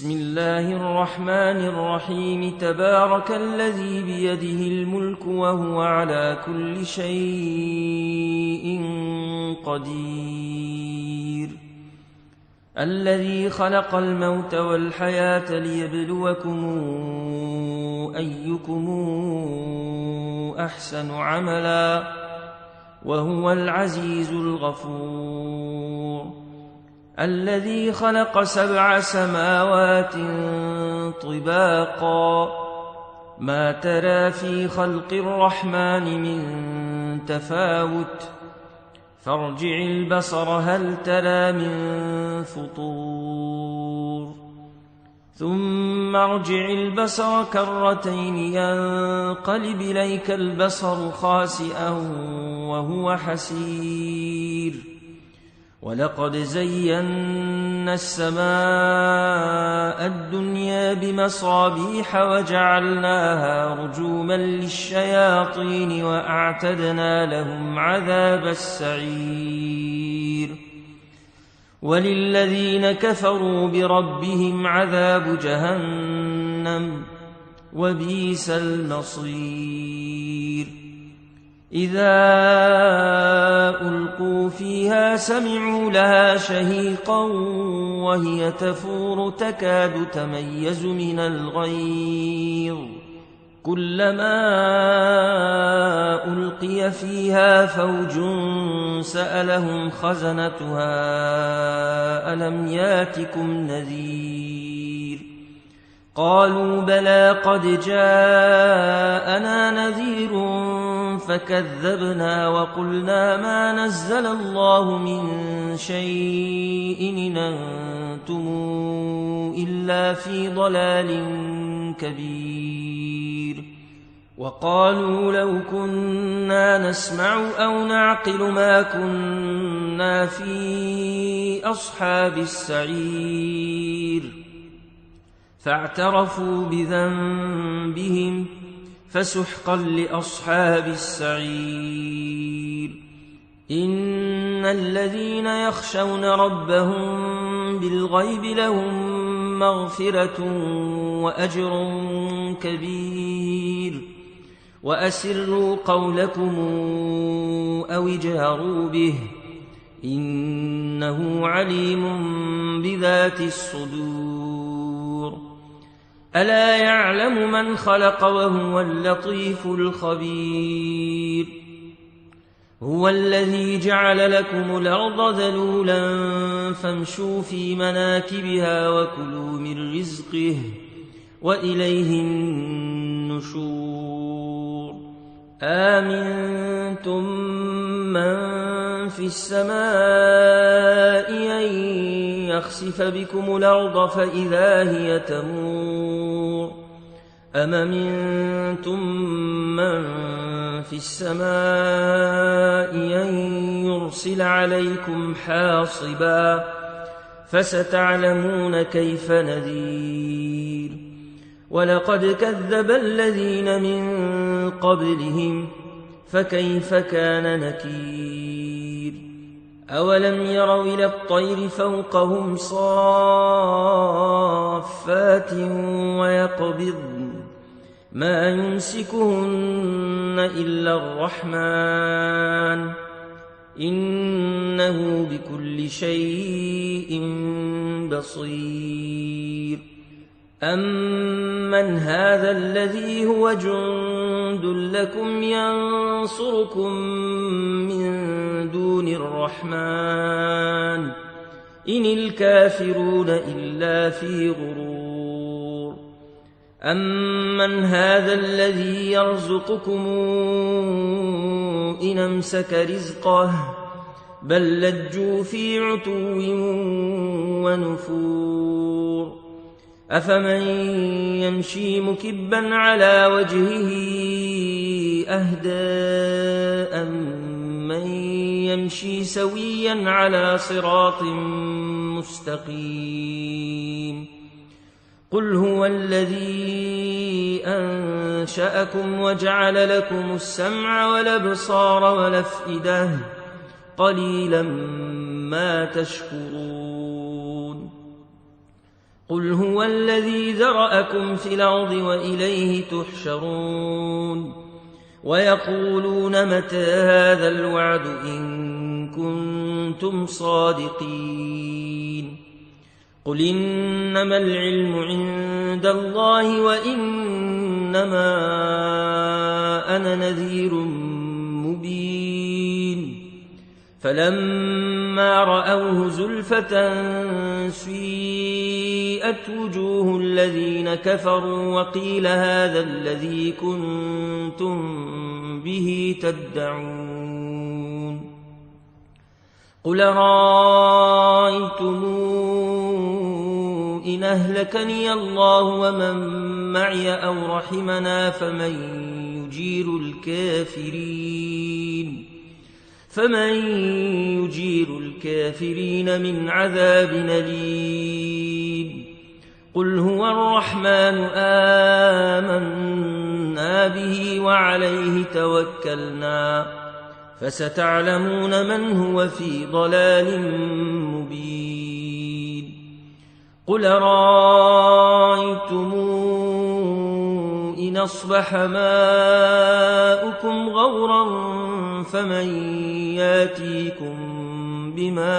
بسم الله الرحمن الرحيم. تبارك الذي بيده الملك وهو على كل شيء قدير، الذي خلق الموت والحياة ليبلوكم أيكم أحسن عملا وهو العزيز الغفور، الذي خلق 7 سماوات طباقا ما ترى في خلق الرحمن من تفاوت فارجع البصر هل ترى من فطور ثم ارجع البصر كرتين ينقلب إليك البصر خاسئا وهو حسير، ولقد زينا السماء الدنيا بمصابيح وجعلناها رجوما للشياطين وأعتدنا لهم عذاب السعير، وللذين كفروا بربهم عذاب جهنم وبئس المصير. إذا ألقوا فيها سمعوا لها شهيقا وهي تفور تكاد تميز من الغيظ، كلما ألقي فيها فوج سألهم خزنتها ألم ياتكم نذير، قالوا بلى قد جاءنا نذير فكذبنا وقلنا ما نزل الله من شيء إن أنتم إلا في ضلال كبير، وقالوا لو كنا نسمع أو نعقل ما كنا في أصحاب السعير، فاعترفوا بذنبهم فسحقا لأصحاب السعير. إن الذين يخشون ربهم بالغيب لهم مغفرة وأجر كبير، وأسروا قولكم أو اجهروا به إنه عليم بذات الصدور. ألا يعلم من خلق وهو اللطيف الخبير. هو الذي جعل لكم الأرض ذلولا فامشوا في مناكبها وكلوا من رزقه وإليه النشور. آمنتم من في السماء أن يخسف بكم الأرض فإذا هي تمور، أم أمنتم من في السماء أن يرسل عليكم حاصبا فستعلمون كيف نذير. ولقد كذب الذين من قبلهم فكيف كان نكير. أولم يروا إلى الطير فوقهم صافات ويقبضن ما يمسكهن إلا الرحمن إنه بكل شيء بصير. أمن هذا الذي هو جند لكم ينصركم من دون الرحمن إن الكافرون إلا في غرور. أمن هذا الذي يرزقكم إن أمسك رزقه بل لجوا في عتو ونفور. أفمن يمشي مكبا على وجهه أهدى أمن يمشي سويا على صراط مستقيم. قل هو الذي أنشأكم وجعل لكم السمع والأبصار والأفئدة قليلا ما تشكرون. قل هو الذي ذرأكم في الأرض وإليه تحشرون ويقولون متى هذا الوعد إن كنتم صادقين قل إنما العلم عند الله وإنما أنا نذير مبين فلما رأوه زلفة سيئت وجوه الذين كفروا وقيل هذا الذي كنتم به تدعون قل رأيتم إن أهلكني الله ومن معي أو رحمنا فمن يجير الكافرين من عذاب أليم قل هو الرحمن آمنا به وعليه توكلنا فستعلمون من هو في ضلال مبين قل رأيتم إن أصبح ماؤكم غورا فمن ياتيكم بماء